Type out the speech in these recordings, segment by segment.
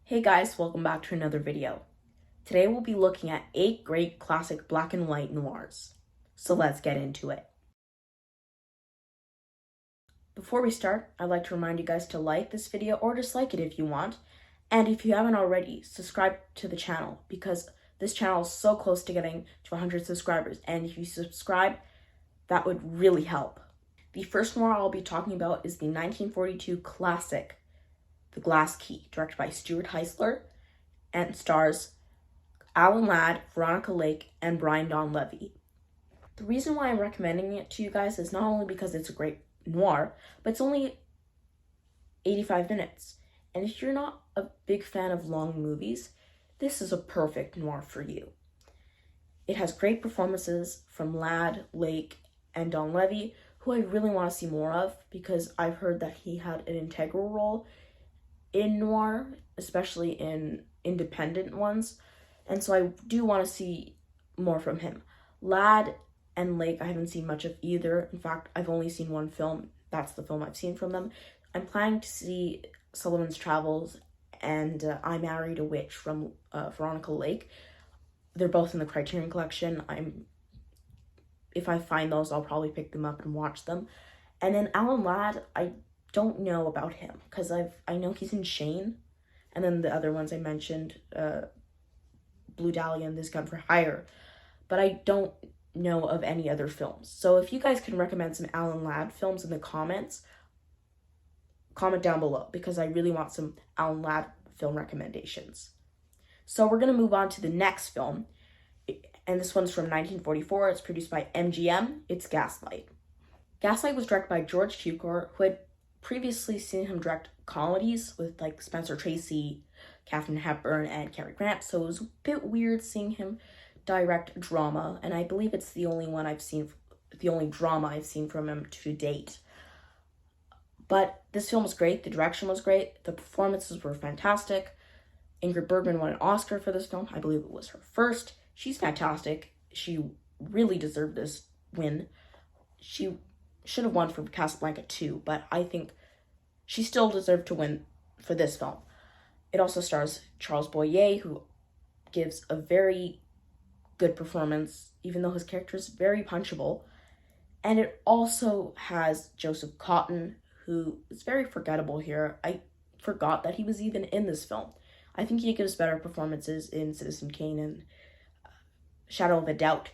Hey guys, welcome back to another video. Today we'll be looking at 8 great classic black and white noirs. So let's get into it. Before we start, I'd like to remind you guys to like this video or dislike it if you want. And if you haven't already, subscribe to the channel because this channel is so close to getting to 100 subscribers. And if you subscribe, that would really help. The first noir I'll be talking about is the 1942 classic, The Glass Key, directed by Stuart Heisler, and stars Alan Ladd, Veronica Lake, and Brian Donlevy. The reason why I'm recommending it to you guys is not only because it's a great noir, but it's only 85 minutes. And if you're not a big fan of long movies, this is a perfect noir for you. It has great performances from Ladd, Lake, and Donlevy, who I really want to see more of because I've heard that he had an integral role in noir, especially in independent ones, and so I do want to see more from him. Ladd and Lake I haven't seen much of either. In fact, I've only seen one film. That's the film I've seen from them. I'm planning to see Sullivan's Travels and I Married a Witch from Veronica Lake. They're both in the Criterion Collection. If I find those, I'll probably pick them up and watch them. And then Alan Ladd, I don't know about him because I know he's in Shane, and then the other ones I mentioned, Blue Dahlia and This Gun for Hire, but I don't know of any other films. So if you guys can recommend some Alan Ladd films in the comments, comment down below because I really want some Alan Ladd film recommendations. So we're gonna move on to the next film, and this one's from 1944. It's produced by MGM. It's Gaslight. Gaslight was directed by George Cukor, who had previously seen him direct comedies with like Spencer Tracy, Katharine Hepburn, and Cary Grant, so it was a bit weird seeing him direct drama, and I believe it's the only drama I've seen from him to date. But this film was great, the direction was great, the performances were fantastic. Ingrid Bergman won an Oscar for this film. I believe it was her first. She's fantastic. She really deserved this win. She should have won for Casablanca too, but I think she still deserved to win for this film. It also stars Charles Boyer, who gives a very good performance, even though his character is very punchable. And it also has Joseph Cotton, who is very forgettable here. I forgot that he was even in this film. I think he gives better performances in Citizen Kane and Shadow of a Doubt,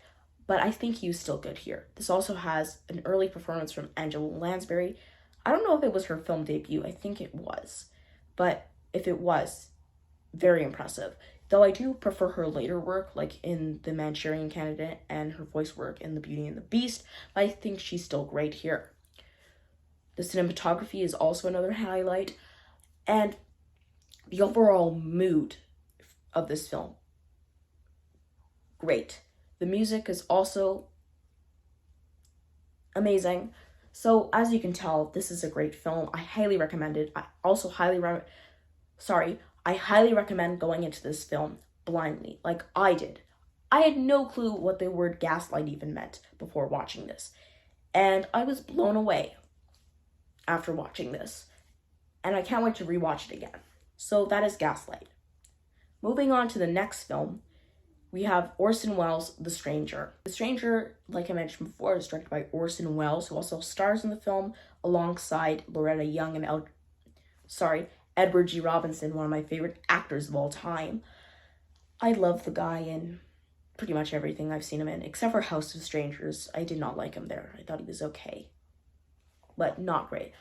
but I think he was still good here. This also has an early performance from Angela Lansbury. I don't know if it was her film debut. I think it was. But if it was, very impressive. Though I do prefer her later work, like in The Manchurian Candidate and her voice work in The Beauty and the Beast. But I think she's still great here. The cinematography is also another highlight. And the overall mood of this film, great. The music is also amazing. So as you can tell, this is a great film. I highly recommend it. I highly recommend going into this film blindly, like I did. I had no clue what the word gaslight even meant before watching this. And I was blown away after watching this. And I can't wait to rewatch it again. So that is Gaslight. Moving on to the next film, we have Orson Welles' The Stranger. The Stranger, like I mentioned before, is directed by Orson Welles, who also stars in the film alongside Loretta Young and Edward G. Robinson, one of my favorite actors of all time. I love the guy in pretty much everything I've seen him in, except for House of Strangers. I did not like him there. I thought he was okay, but not great.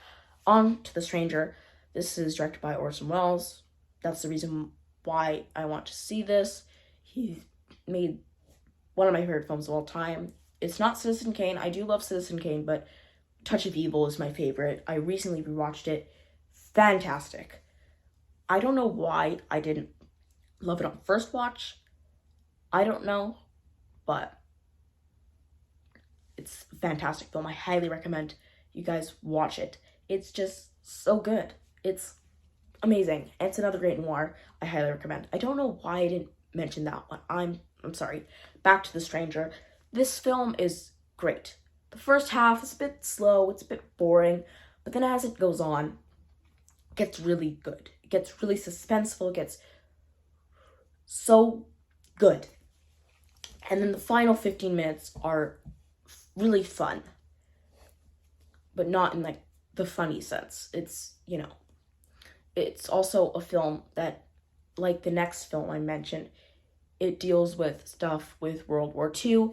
On to The Stranger. This is directed by Orson Welles. That's the reason why I want to see this. He made one of my favorite films of all time. It's not Citizen Kane. I do love Citizen Kane, but Touch of Evil is my favorite. I recently rewatched it. Fantastic. I don't know why I didn't love it on first watch. I don't know, but it's a fantastic film. I highly recommend you guys watch it. It's just so good. It's amazing. It's another great noir. I highly recommend. I don't know why I didn't mention that one. I'm sorry. Back to The Stranger. This film is great. The first half is a bit slow. It's a bit boring. But then as it goes on, it gets really good. It gets really suspenseful. It gets so good. And then the final 15 minutes are really fun, but not in like the funny sense. It's, it's also a film that, like the next film I mentioned, it deals with stuff with World War II.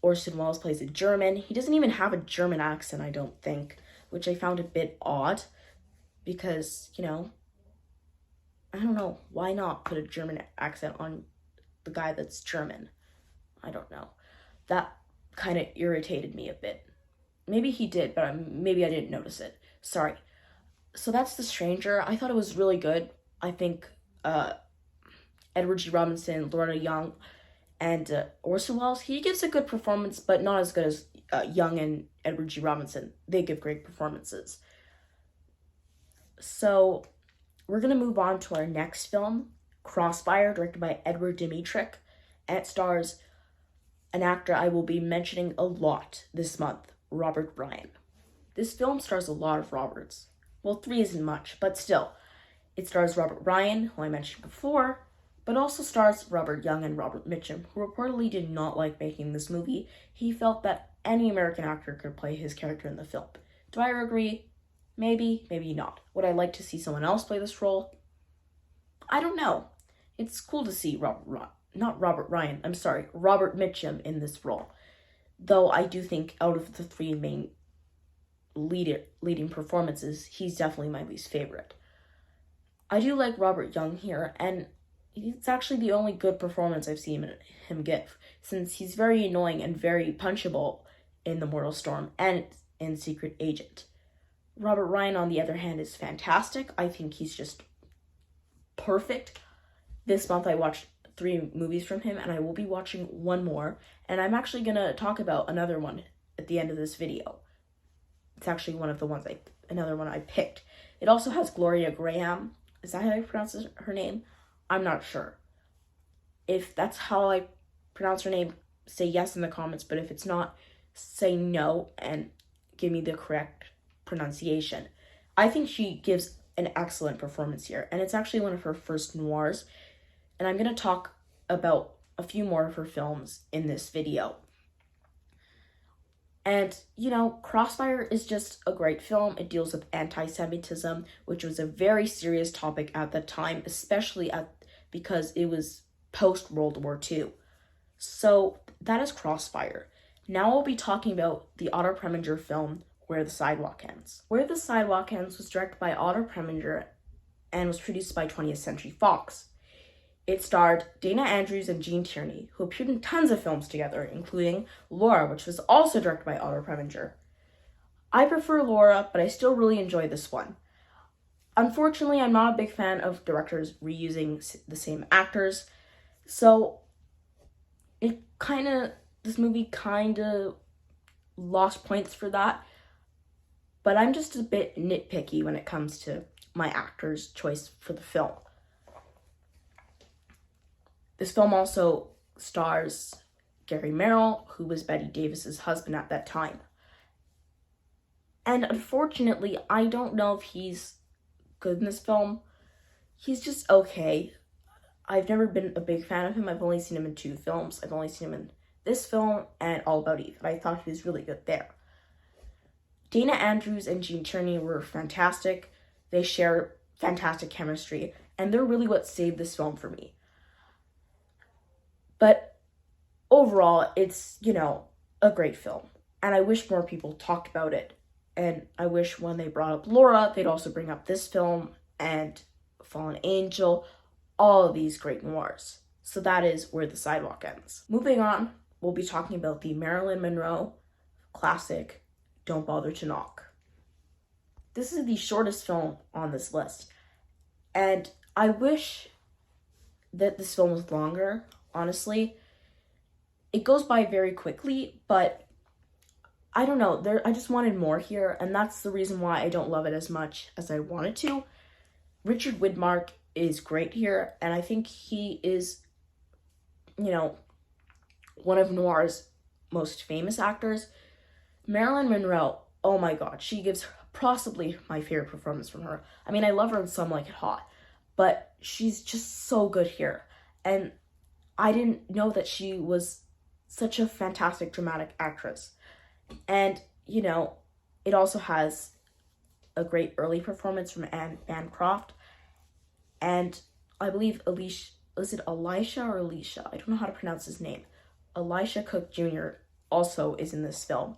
Orson Welles plays a German. He doesn't even have a German accent, I don't think, which I found a bit odd because, I don't know, why not put a German accent on the guy that's German? I don't know. That kind of irritated me a bit. Maybe he did, but maybe I didn't notice it. Sorry. So that's The Stranger. I thought it was really good. I think Edward G. Robinson, Lorna Young, and Orson Welles, he gives a good performance, but not as good as Young and Edward G. Robinson. They give great performances. So we're going to move on to our next film, Crossfire, directed by Edward Dmytryk, and it stars an actor I will be mentioning a lot this month, Robert Ryan. This film stars a lot of Roberts. Well, 3 isn't much, but still. It stars Robert Ryan, who I mentioned before, but also stars Robert Young and Robert Mitchum, who reportedly did not like making this movie. He felt that any American actor could play his character in the film. Do I agree? Maybe, maybe not. Would I like to see someone else play this role? I don't know. It's cool to see Robert Mitchum in this role. Though I do think out of the 3 main leading performances, he's definitely my least favorite. I do like Robert Young here, and it's actually the only good performance I've seen him give, since he's very annoying and very punchable in The Mortal Storm and in Secret Agent. Robert Ryan, on the other hand, is fantastic. I think he's just perfect. This month I watched 3 movies from him, and I will be watching 1 more, and I'm actually going to talk about another one at the end of this video. It's actually another one I picked. It also has Gloria Graham. Is that how I pronounce her name? I'm not sure. If that's how I pronounce her name, say yes in the comments, but if it's not, say no and give me the correct pronunciation. I think she gives an excellent performance here, and it's actually one of her first noirs, and I'm going to talk about a few more of her films in this video. And, Crossfire is just a great film. It deals with anti-Semitism, which was a very serious topic at the time, especially because it was post-World War II. So that is Crossfire. Now we'll be talking about the Otto Preminger film, Where the Sidewalk Ends. Where the Sidewalk Ends was directed by Otto Preminger and was produced by 20th Century Fox. It starred Dana Andrews and Gene Tierney, who appeared in tons of films together, including Laura, which was also directed by Otto Preminger. I prefer Laura, but I still really enjoy this one. Unfortunately, I'm not a big fan of directors reusing the same actors, so this movie kind of lost points for that, but I'm just a bit nitpicky when it comes to my actor's choice for the film. This film also stars Gary Merrill, who was Betty Davis's husband at that time. And unfortunately, I don't know if he's good in this film. He's just okay. I've never been a big fan of him. I've only seen him in 2 films. I've only seen him in this film and All About Eve. I thought he was really good there. Dana Andrews and Gene Tierney were fantastic. They share fantastic chemistry, and they're really what saved this film for me. But overall, it's, a great film. And I wish more people talked about it. And I wish when they brought up Laura, they'd also bring up this film and Fallen Angel, all of these great noirs. So that is Where the Sidewalk Ends. Moving on, we'll be talking about the Marilyn Monroe classic, Don't Bother to Knock. This is the shortest film on this list. And I wish that this film was longer. Honestly, it goes by very quickly, but I don't know, I just wanted more here, and that's the reason why I don't love it as much as I wanted to. Richard Widmark is great here, and I think he is, one of noir's most famous actors. Marilyn Monroe, oh my god, she gives possibly my favorite performance from her. I mean, I love her in Some Like It Hot, but she's just so good here. And I didn't know that she was such a fantastic dramatic actress. And, you know, it also has a great early performance from Anne Bancroft. And I believe is it Elisha or Alicia? I don't know how to pronounce his name. Elisha Cook Jr. also is in this film.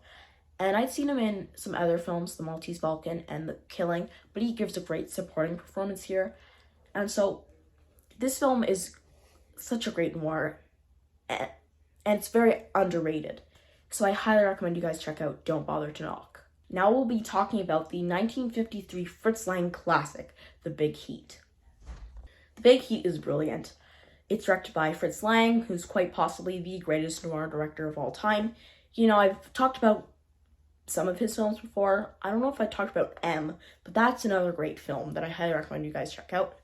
And I'd seen him in some other films, The Maltese Falcon and The Killing, but he gives a great supporting performance here. And so this film is such a great noir, and it's very underrated. So I highly recommend you guys check out Don't Bother to Knock. Now we'll be talking about the 1953 Fritz Lang classic, The Big Heat. The Big Heat is brilliant. It's directed by Fritz Lang, who's quite possibly the greatest noir director of all time. You know, I've talked about some of his films before. I don't know if I talked about M, but that's another great film that I highly recommend you guys check out.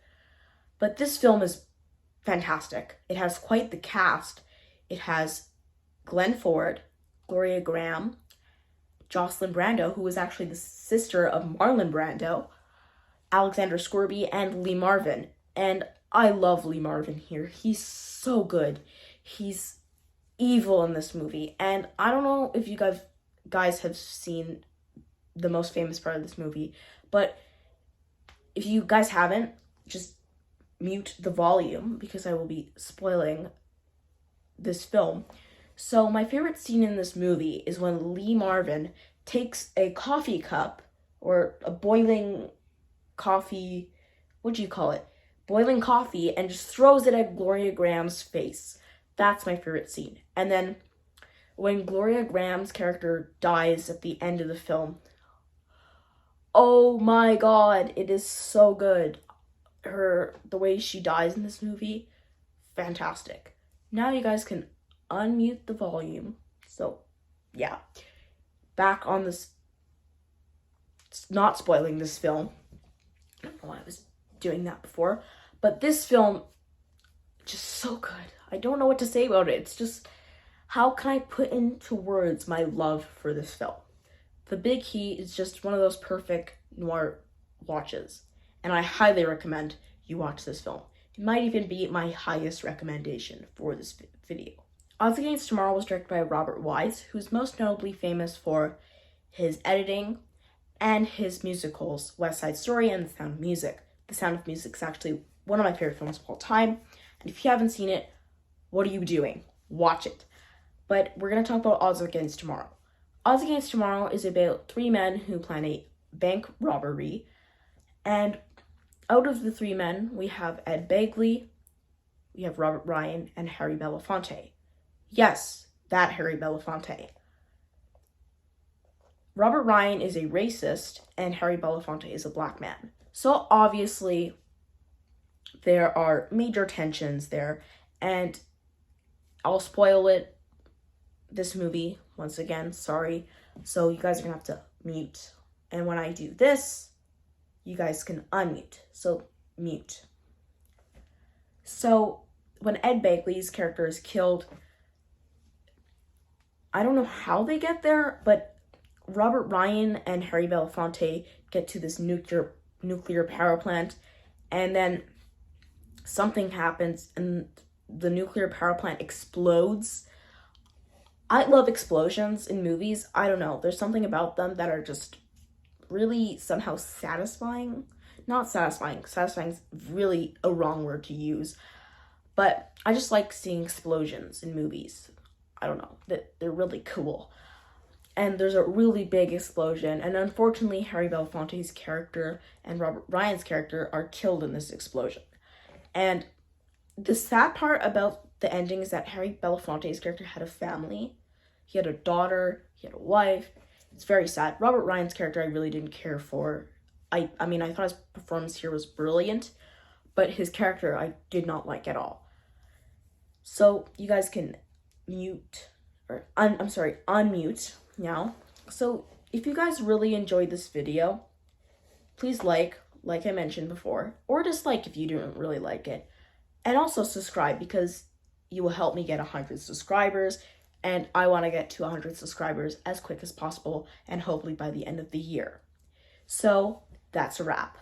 But this film is fantastic. It has quite the cast. It has Glenn Ford, Gloria Graham, Jocelyn Brando, who was actually the sister of Marlon Brando, Alexander Scorby, and Lee Marvin. And I love Lee Marvin here. He's so good. He's evil in this movie. And I don't know if you guys have seen the most famous part of this movie, but if you guys haven't, just mute the volume because I will be spoiling this film. So my favorite scene in this movie is when Lee Marvin takes a coffee cup or a boiling coffee, boiling coffee, and just throws it at Gloria Graham's face. That's my favorite scene. And then when Gloria Graham's character dies at the end of the film, oh my god, it is so good. The way she dies in this movie, fantastic. Now you guys can unmute the volume. So, yeah. Back on this, not spoiling this film. I don't know why I was doing that before, but this film, just so good. I don't know what to say about it. It's just, how can I put into words my love for this film? The Big Heat is just one of those perfect noir watches, and I highly recommend you watch this film. It might even be my highest recommendation for this video. Odds Against Tomorrow was directed by Robert Wise, who's most notably famous for his editing and his musicals, West Side Story and The Sound of Music. The Sound of Music is actually one of my favorite films of all time, and if you haven't seen it, what are you doing? Watch it. But we're going to talk about Odds Against Tomorrow. Odds Against Tomorrow is about three men who plan a bank robbery, and out of the three men, we have Ed Begley, we have Robert Ryan, and Harry Belafonte. Yes, that Harry Belafonte. Robert Ryan is a racist, and Harry Belafonte is a black man. So obviously, there are major tensions there, and I'll spoil it, this movie, once again, sorry. So you guys are gonna have to mute. And when I do this, you guys can unmute. So, mute. So, when Ed Begley's character is killed, I don't know how they get there, but Robert Ryan and Harry Belafonte get to this nuclear power plant, and then something happens, and the nuclear power plant explodes. I love explosions in movies. I don't know. There's something about them that are just really somehow satisfying. Not satisfying. Satisfying is really a wrong word to use. But I just like seeing explosions in movies. I don't know. They're really cool. And there's a really big explosion. And unfortunately, Harry Belafonte's character and Robert Ryan's character are killed in this explosion. And the sad part about the ending is that Harry Belafonte's character had a family. He had a daughter. He had a wife. It's very sad. Robert Ryan's character I really didn't care for. I mean, I thought his performance here was brilliant, but his character I did not like at all. So you guys can unmute now. So if you guys really enjoyed this video, please like I mentioned before, or dislike if you didn't really like it. And also subscribe because you will help me get 100 subscribers, and I want to get to 100 subscribers as quick as possible, and hopefully by the end of the year. So that's a wrap.